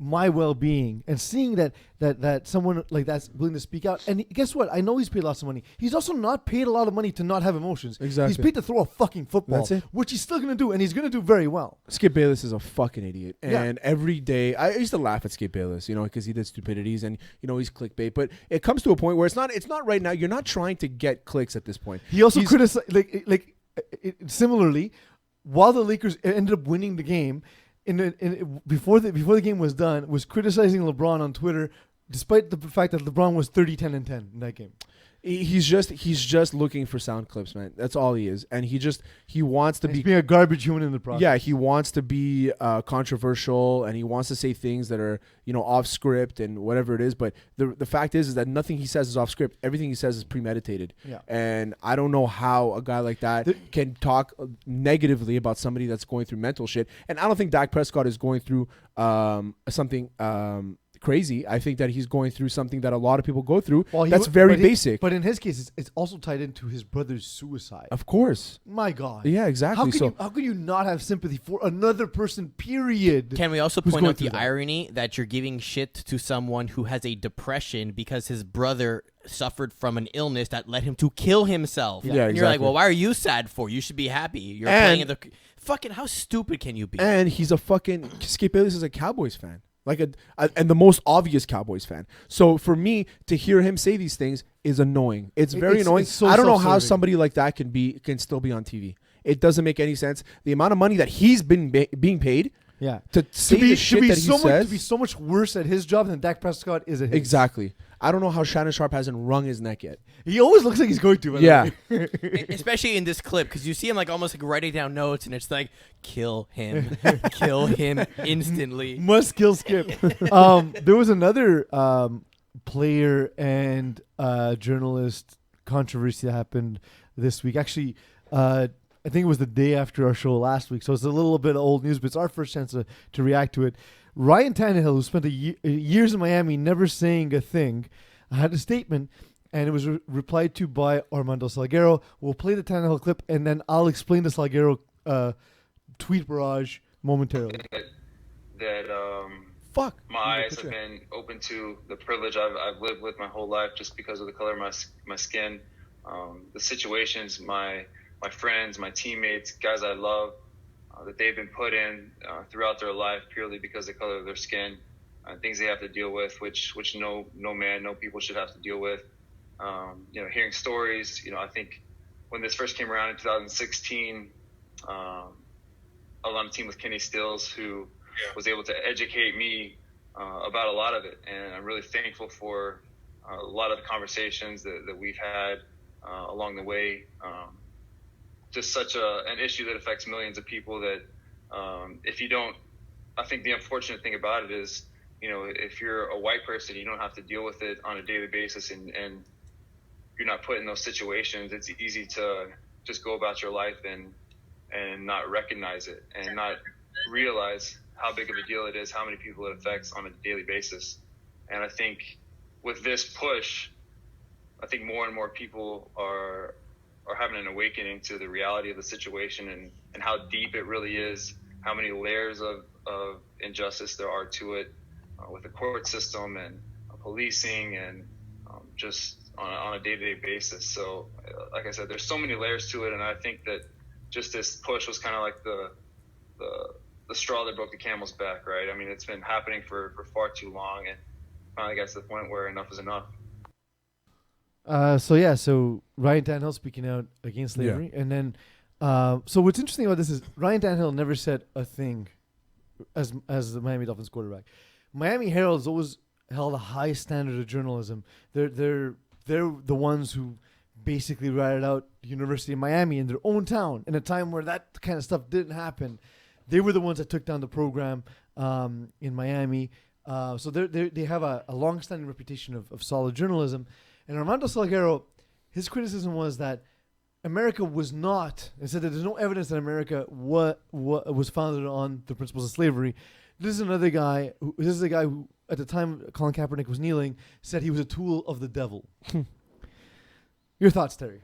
my well-being, and seeing that someone like that's willing to speak out. And guess what? I know he's paid lots of money. He's also not paid a lot of money to not have emotions. Exactly. He's paid to throw a fucking football, That's it. which he's still going to do, and he's going to do very well. Skip Bayless is a fucking idiot. Yeah. And every day, I used to laugh at Skip Bayless, you know, because he did stupidities and, you know, he's clickbait. But it comes to a point where it's not right now. You're not trying to get clicks at this point. He also criticized, similarly, while the Lakers ended up winning the game, before the game was done, was criticizing LeBron on Twitter, despite the fact that LeBron was 30, 10, and 10 in that game. He's just looking for sound clips, man. That's all he is, and he wants to He's being a garbage human in the process. Yeah, he wants to be controversial, and he wants to say things that are, you know, off script and whatever it is. But the fact is that nothing he says is off script. Everything he says is premeditated. Yeah. And I don't know how a guy like that can talk negatively about somebody that's going through mental shit. And I don't think Dak Prescott is going through something crazy. I think that he's going through something that a lot of people go through. That's very basic. But in his case, it's also tied into his brother's suicide. Of course. My God. Yeah, exactly. How can you not have sympathy for another person, period? Can we also who's point going out the through that? irony that you're giving shit to someone who has a depression because his brother suffered from an illness that led him to kill himself? Yeah, and you're like, exactly. well, why are you sad for? You should be happy. You're playing in the... Fucking, how stupid can you be? And he's a fucking... Skip Bayless is a Cowboys fan. Like and the most obvious Cowboys fan. So for me to hear him say these things is annoying. It's very annoying. It's so I don't know how self-serving. somebody like that can still be on TV. It doesn't make any sense. The amount of money that he's been being paid Yeah. to say the shit that he says. To be so much worse at his job than Dak Prescott is at his. Exactly. I don't know how Shannon Sharp hasn't wrung his neck yet. He always looks like he's going to. by the Yeah. way. Especially in this clip, because you see him like almost like writing down notes, and it's like, kill him instantly. Must kill Skip. There was another player and journalist controversy that happened this week. Actually, I think it was the day after our show last week, so it's a little bit of old news, but it's our first chance to react to it. Ryan Tannehill, who spent years in Miami never saying a thing, had a statement, and it was replied to by Armando Salguero. We'll play the Tannehill clip, and then I'll explain the Salguero tweet barrage momentarily. Fuck. My eyes have been open to the privilege I've lived with my whole life just because of the color of my skin. The situations, my friends, my teammates, guys I love, that they've been put in throughout their life purely because of the color of their skin, things they have to deal with, which no man, no people should have to deal with. Hearing stories, I think when this first came around in 2016, I was on a team with Kenny Stills, who was able to educate me about a lot of it. And I'm really thankful for a lot of the conversations that we've had along the way. Just such an issue that affects millions of people that if you don't, I think the unfortunate thing about it is, if you're a white person, you don't have to deal with it on a daily basis and you're not put in those situations. It's easy to just go about your life and not recognize it and not realize how big of a deal it is, how many people it affects on a daily basis. And I think with this push, I think more and more people are having an awakening to the reality of the situation and how deep it really is, how many layers of injustice there are to it with the court system and policing and just on a day-to-day basis. So like I said, there's so many layers to it, and I think that just this push was kind of like the straw that broke the camel's back, right? I mean, it's been happening for far too long, and finally got to the point where enough is enough. So Ryan Tannehill speaking out against slavery, and then so what's interesting about this is Ryan Tannehill never said a thing as the Miami Dolphins quarterback. Miami Herald's always held a high standard of journalism. They're the ones who basically ratted out the University of Miami in their own town in a time where that kind of stuff didn't happen. They were the ones that took down the program in Miami. So they have a long-standing reputation of solid journalism. And Armando Salguero, his criticism was that America was not, and said that there's no evidence that America was founded on the principles of slavery. This is a guy who, at the time Colin Kaepernick was kneeling, said he was a tool of the devil. Your thoughts, Terry?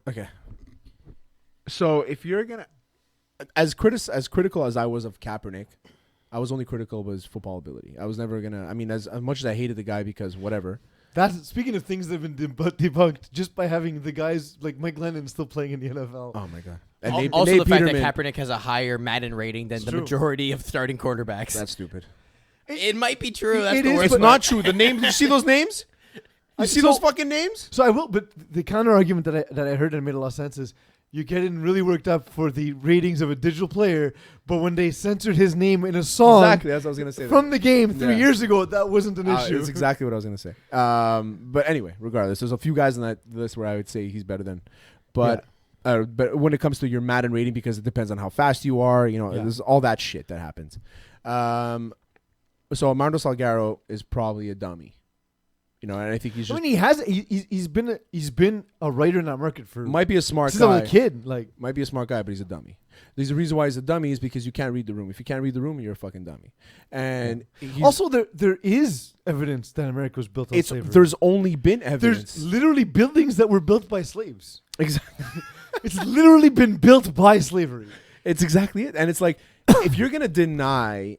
Okay. So if you're gonna, as critical as I was of Kaepernick, I was only critical of his football ability. I was never gonna. I mean, as much as I hated the guy because whatever. That's speaking of things that have been debunked just by having the guys like Mike Lennon still playing in the NFL. Oh my god! Also, the fact that Kaepernick has a higher Madden rating than the majority of starting quarterbacks. That's stupid. It might be true. That's the worst. It's not true. The names. You see those names? You see those fucking names? So I will. But the counter argument that I heard and made a lot of sense is you're getting really worked up for the ratings of a digital player, but when they censored his name in a song, exactly, that's what I was gonna say. From the game 3 years ago, that wasn't an issue. That's exactly what I was gonna say. But anyway, regardless, there's a few guys on that list where I would say he's better than, but when it comes to your Madden rating, because it depends on how fast you are, there's all that shit that happens. So Armando Salguero is probably a dummy. And I think he's just. I mean, he's been a writer in that market for. Might be a smart guy. Since I was a kid, might be a smart guy, but he's a dummy. There's a reason why he's a dummy is because you can't read the room. If you can't read the room, you're a fucking dummy. And also, there is evidence that America was built on slavery. There's only been evidence. There's literally buildings that were built by slaves. Exactly. It's literally been built by slavery. It's exactly it. And it's like if you're gonna deny.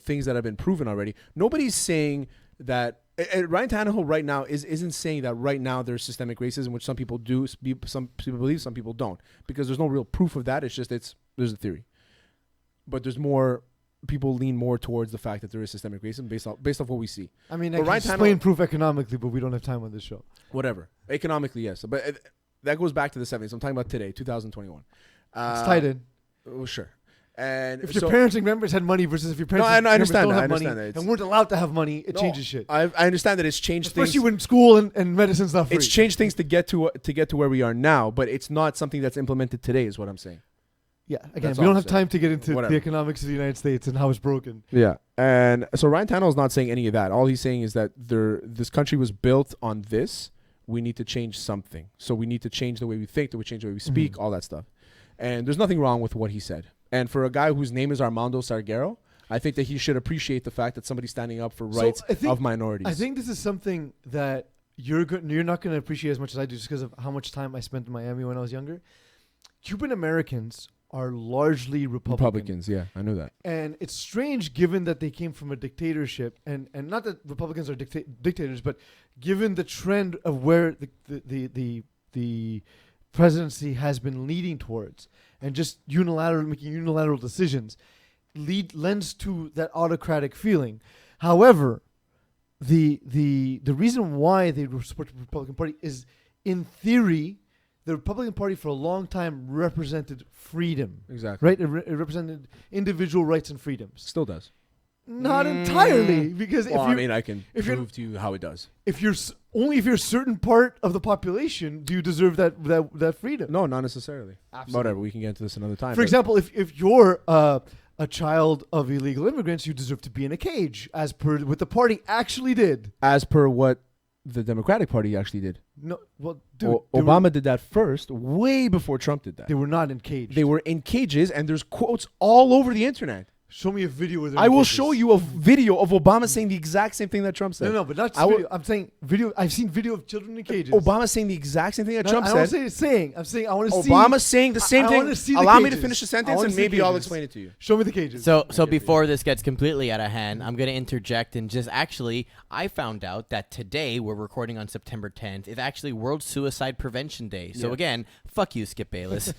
Things that have been proven already. Nobody's saying that Ryan Tannehill right now isn't saying that right now there's systemic racism, which some people do, some people believe, some people don't, because there's no real proof of that. It's just there's a theory, but there's more people lean more towards the fact that there is systemic racism based off what we see. I mean, I can explain proof economically, but we don't have time on this show. Whatever, economically, yes, but that goes back to the 70s. I'm talking about today, 2021. It's tied in. Well, sure. And if your parents and members had money versus if your parents and members don't have money and weren't allowed to have money, it changes shit. I understand that it's changed things. Especially when school and medicine's not free. It's changed things to get to where we are now, but it's not something that's implemented today is what I'm saying. Yeah, again, we don't have time to get into the economics of the United States and how it's broken. Yeah, and so Ryan Tannehill is not saying any of that. All he's saying is that this country was built on this. We need to change something. So we need to change the way we think, the way we change the way we speak, all that stuff. And there's nothing wrong with what he said. And for a guy whose name is Armando Salguero, I think that he should appreciate the fact that somebody's standing up for rights of minorities. I think this is something that you're not going to appreciate as much as I do just because of how much time I spent in Miami when I was younger. Cuban Americans are largely Republicans, yeah, I know that. And it's strange given that they came from a dictatorship, and not that Republicans are dictators, but given the trend of where the presidency has been leading towards, and just making unilateral decisions, lends to that autocratic feeling. However, the reason why they support the Republican Party is, in theory, the Republican Party for a long time represented freedom. Exactly. Right? It represented individual rights and freedoms. Still does. Not entirely, because I can prove to you how it does. If you're a certain part of the population, do you deserve that freedom? No, not necessarily. Absolutely. Whatever, we can get into this another time. For example, if you're a child of illegal immigrants, you deserve to be in a cage, as per what the party actually did. As per what the Democratic Party actually did. No, well, dude, Obama did that first, way before Trump did that. They were not in cages. They were in cages, and there's quotes all over the internet. Show me a video where I will show you a video of Obama saying the exact same thing that Trump said. No, but not video. I'm saying video. I've seen video of children in cages. Obama saying the exact same thing that Trump said. I don't say I'm saying I want to see. Obama saying the same thing. Allow me to finish the sentence, and maybe I'll explain it to you. Show me the cages. So before this gets completely out of hand, I'm going to interject and just I found out that today, we're recording on September 10th, is actually World Suicide Prevention Day. So again, fuck you, Skip Bayless.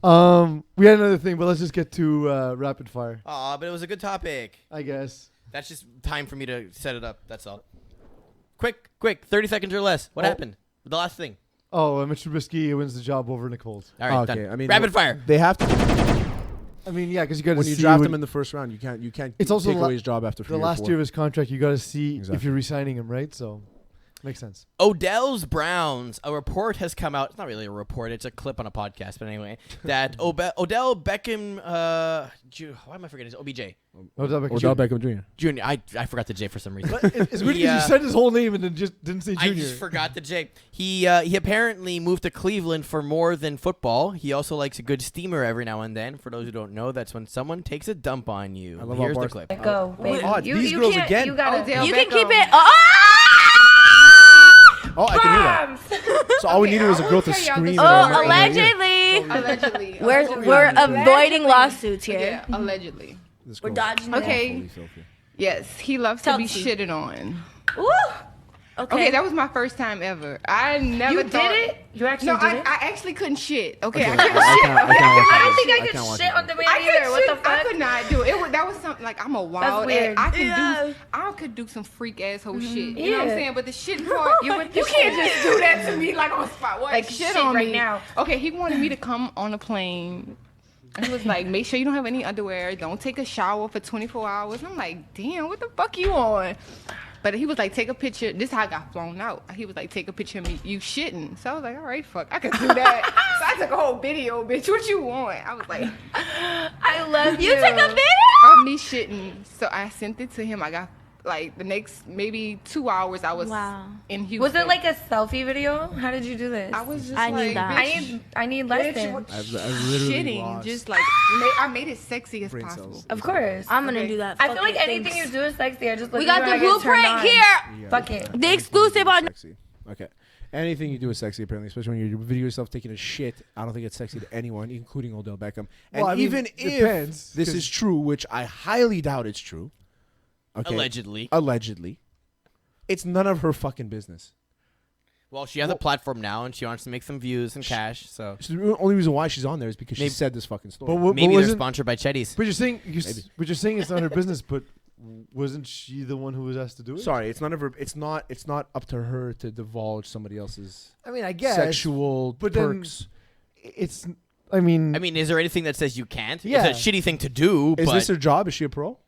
We had another thing, but let's just get to rapid fire. Aw, but it was a good topic. I guess. That's just time for me to set it up. That's all. Quick, 30 seconds or less. What happened? The last thing. Mitch Trubisky wins the job over Nick Foles. All right, Okay, done. I mean, rapid fire. They have to. I mean, yeah, because you got to When see you draft what- him in the first round, you can't. It's also take la- away his job after the last year of his contract. You got to see Exactly. if you're re-signing him, right? So, makes sense. Odell's Browns. A report has come out. It's not really a report. It's a clip on a podcast. But anyway, that Odell Beckham. Why am I forgetting his OBJ Odell Beckham Jr. Jr. I forgot the J for some reason. It's weird because you said his whole name and then just didn't say I Junior. just forgot the J. He apparently moved to Cleveland for more than football. He also likes a good steamer every now and then. For those who don't know, that's when someone takes a dump on you. I love Here's how the Bart- clip. Go, baby. Oh, these girls can't- again. You gotta Odell You can keep Beckham. it. Oh! Oh, I can hear that. So all we needed was a girl to I will tell y'all scream. the in our- Oh, in our ear. allegedly. Allegedly. We're avoiding lawsuits here. Yeah, allegedly. This We're girl's dodging Okay. awfully filthy. Yes, he loves to be Chelsea. shitted on. Ooh. Okay, that was my first time ever. I never You thought. did it? You actually No, did I it? actually couldn't shit. Okay, Okay, I couldn't I shit. can't- I Okay, can't watch I that. don't think I I could can't watch shit that. on demand I either. could What shit. the I fuck? could not do it. That was something like I'm a wild. weird. I can Yeah. do. I could do some freak asshole shit. You know what I'm Yeah. saying? But the shit part, you can't just do that to me like on the spot. What? Like, shit shit on right me now. Okay, he wanted me to come on a plane. He was like, make sure you don't have any underwear. Don't take a shower for 24 hours. I'm like, damn, what the fuck you on? But he was like, take a picture. This is how I got flown out. He was like, take a picture of me, you shitting. So I was like, all right, fuck, I can do that. So I took a whole video, bitch. What you want? I was like, I love you. You took a video? of me shitting. So I sent it to him. I got like the next maybe 2 hours. I was in Houston. Was it like a selfie video? How did you do this? I was just I like, need that. bitch, I need lessons. I've literally shitting, lost. just like I made it sexy as Brain possible. cells. Of course. I'm gonna Okay. do that. I Fuck feel like it, anything thanks. you do is sexy. I just We got the blueprint blueprint here. Fuck it. The exclusive on. Sexy. Okay. Anything you do is sexy, apparently, especially when you video yourself taking a shit. I don't think it's sexy to anyone, including Odell Beckham. And Well, I mean, even if depends, this 'cause- is true, which I highly doubt it's true. Okay. Allegedly. It's none of her fucking business. Well, she has a platform now, and she wants to make some views and cash. So The only reason why she's on there is because she Maybe- said this fucking story. But what, maybe but they're wasn't- sponsored by Chetty's. But you're saying Maybe. but you're saying it's not her business. But wasn't she the one who was asked to do it? Sorry, it's none of her. It's not up to her to divulge somebody else's I mean, I guess sexual but then- perks. it's. I mean, Is there anything that says you can't? Yeah. It's a shitty thing to do. Is but this her job? Is she a pro?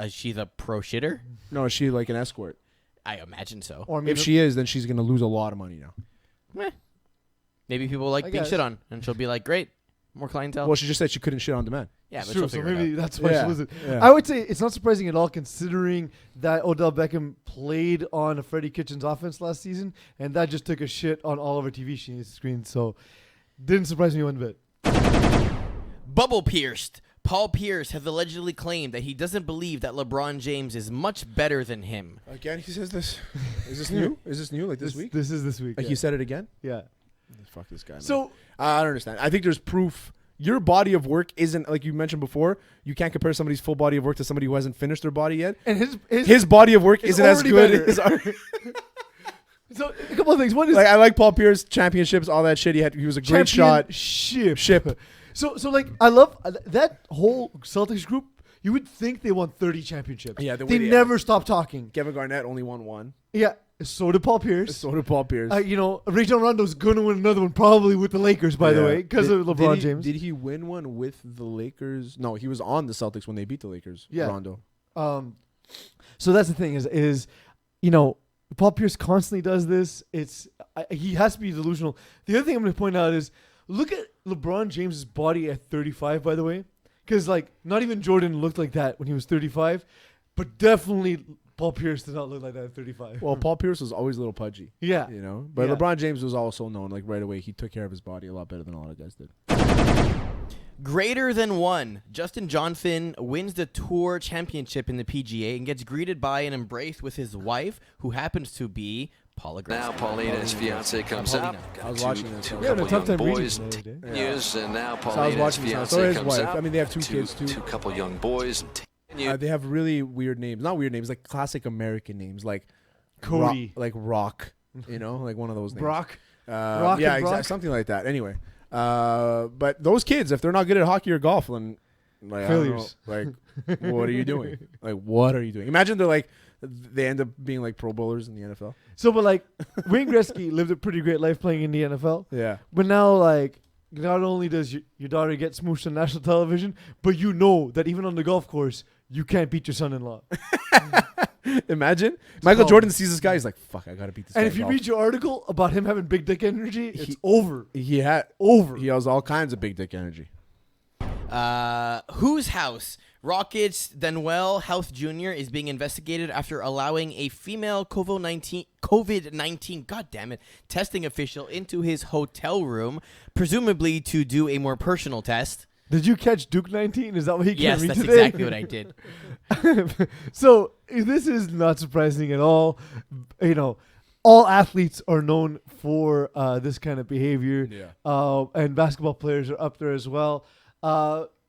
she's a pro shitter? No, is she like an escort? I imagine so. or I mean, If she is, then she's gonna lose a lot of money now. Maybe people like I being guess. shit on, and she'll be like, "Great, more clientele." Well, she just said she couldn't shit on demand. yeah, it's but true. she'll So figure it maybe out. that's why Yeah, she wasn't. yeah. I would say it's not surprising at all, considering that Odell Beckham played on a Freddie Kitchens offense last season, and that just took a shit on all of our TV screens. So didn't surprise me one bit. Bubble pierced. Paul Pierce has allegedly claimed that he doesn't believe that LeBron James is much better than him. Again, he says this. Is this new? Is this new? Like this week? This is this week. Like yeah. he said it again? Yeah. Fuck this guy. Man. So I don't understand. I think there's proof. Your body of work isn't like you mentioned before. You can't compare somebody's full body of work to somebody who hasn't finished their body yet. and His body of work is isn't as already good. better. So a couple of things. One is Like I like Paul Pierce championships, all that shit. He was a great shot. Ship. So like I love that whole Celtics group. You would think they won 30 championships. Yeah, the they way they never stop talking. Kevin Garnett only won one. Yeah, so did Paul Pierce. So did Paul Pierce. Rajon Rondo's going to win another one probably with the Lakers, by the way, because of LeBron James. Did he win one with the Lakers? No, he was on the Celtics when they beat the Lakers. Yeah. Rondo. So that's the thing is Paul Pierce constantly does this. He has to be delusional. The other thing I'm going to point out is look at LeBron James's body at 35, by the way, because like not even Jordan looked like that when he was 35, but definitely Paul Pierce did not look like that at 35. Well, Paul Pierce was always a little pudgy. Yeah. But Yeah. LeBron James was also known like right away. He took care of his body a lot better than a lot of guys did. Greater than one. Justin Johnson wins the Tour Championship in the PGA and gets greeted by and embraced with his wife, who happens to be Paula Now Grayson. Paulina's fiance comes Paulina. out. I was watching this. Two Yeah, couple a tough young time reading boys, the other day. 10 years, and now So I was Paulina's watching this. fiance So his comes wife. out. I mean, they have two kids too. Two couple young boys. And 10 years. They have really weird names. Not weird names, like classic American names, like Cody. like Rock. Like one of those names. Brock. Yeah, Rock and exactly, Brock? something like that. Anyway, but those kids, if they're not good at hockey or golf, then like I don't know, Failures. like what are you doing? Like what are you doing? Imagine they're like they end up being like Pro Bowlers in the NFL. So, but like Wayne Gretzky lived a pretty great life playing in the NFL. Yeah. But now, like, not only does your daughter get smooshed on national television, but you know that even on the golf course, you can't beat your son-in-law. Imagine Michael Jordan sees this guy. He's like, "Fuck, I gotta beat this." And guy if you golf. read your article about him having big dick energy, it's over. He had Over. He has all kinds of big dick energy. Whose house? Rockets Denwell House Jr. is being investigated after allowing a female COVID-19, God damn it, testing official into his hotel room, presumably to do a more personal test. Did you catch Duke 19? Is that what he Yes, read that's today? exactly what I did. So this is not surprising at all. You know, all athletes are known for this kind of behavior. Yeah. And basketball players are up there as well.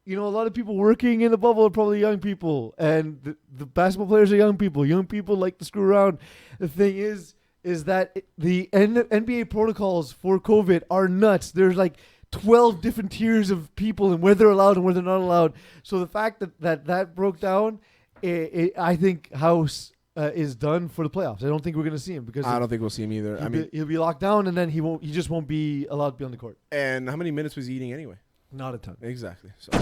You know, a lot of people working in the bubble are probably young people, and the basketball players are young people. Young people like to screw around. The thing is that the NBA protocols for COVID are nuts. There's like 12 different tiers of people and where they're allowed and where they're not allowed. So the fact that broke down, I think House is done for the playoffs. I don't think we're going to see him because I don't think we'll see him either. he'll be locked down, and then he just won't be allowed to be on the court. And how many minutes was he eating anyway? Not a ton. Exactly. So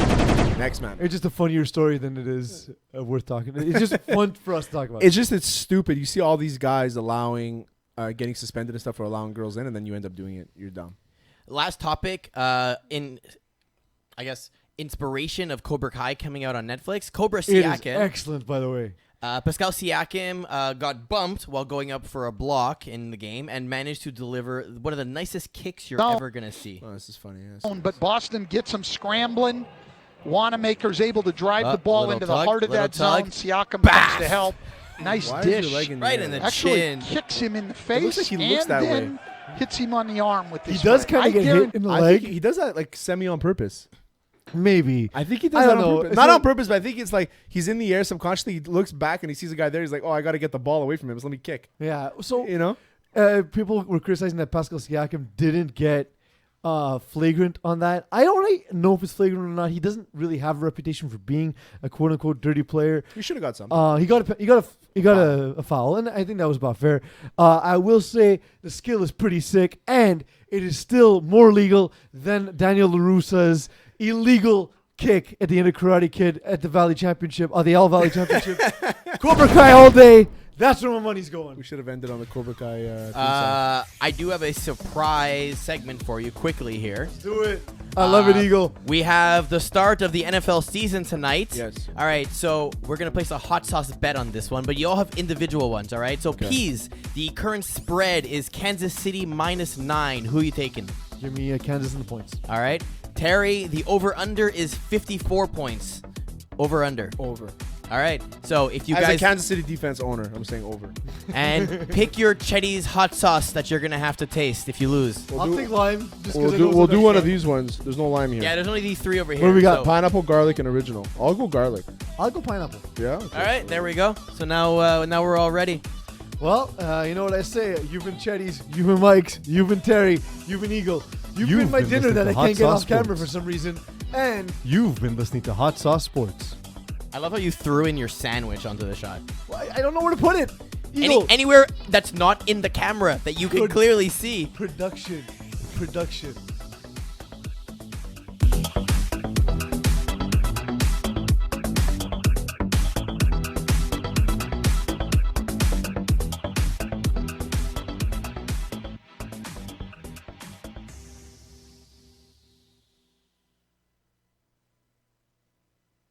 next man. It's just a funnier story than it is worth talking. It's just fun for us to talk about. It's stupid. You see all these guys allowing, getting suspended and stuff for allowing girls in, and then you end up doing it. You're dumb. Last topic, in, I guess, inspiration of Cobra Kai coming out on Netflix. Cobra Siakam. It is excellent, by the way. Pascal Siakam got bumped while going up for a block in the game and managed to deliver one of the nicest kicks you're ever going to see. Oh, this is funny. Yes. But Boston gets him scrambling. Wanamaker's able to drive the ball into the heart of that zone. Siakam comes to help. Nice dish. Right in the Actually chin. kicks him in the face. It looks like he looks that then way. hits him on the arm with this. He does kind of get hit in the I leg. think he does that like semi on purpose. Maybe. I think he does that on purpose. Not on purpose, but I think it's like he's in the air subconsciously. He looks back and he sees a guy there. He's like, oh, I got to get the ball away from him. So let me kick. Yeah. So, you know, people were criticizing that Pascal Siakam didn't get flagrant on that. I don't really know if it's flagrant or not. He doesn't really have a reputation for being a quote unquote dirty player. He should have got something. He got a foul, and I think that was about fair. I will say the skill is pretty sick, and it is still more legal than Daniel LaRussa's illegal kick at the end of Karate Kid at the Valley Championship, the All Valley Championship. Cobra Kai all day. That's where my money's going. We should have ended on the Cobra Kai. I do have a surprise segment for you quickly here. Do it. I love it, Eagle. We have the start of the NFL season tonight. Yes. All right, so we're going to place a hot sauce bet on this one, but you all have individual ones, all right? So, Peas, the current spread is Kansas City -9. Who are you taking? Give me Kansas in the points. All right. Terry, the over-under is 54 points. Over-under. Over. All right. So if you As guys a Kansas City defense owner, I'm saying over. and pick your Chetty's hot sauce that you're gonna have to taste if you lose. I'll take lime. We'll do one of these ones. There's no lime here. Yeah, there's only these three over here. What do we got? so- Pineapple, garlic, and original. I'll go garlic. I'll go pineapple. Yeah. All right, there we go. So now we're all ready. Well, you know what I say. You've been Chetty's, you've been Mike's, you've been Terry, you've been Eagle. You've been my dinner listening that to I Hot can't get Sauce off camera Sports. for some reason. And You've been listening to Hot Sauce Sports. I love how you threw in your sandwich onto the shot. I don't know where to put it. Eagle. Anywhere that's not in the camera that you can clearly see. Production.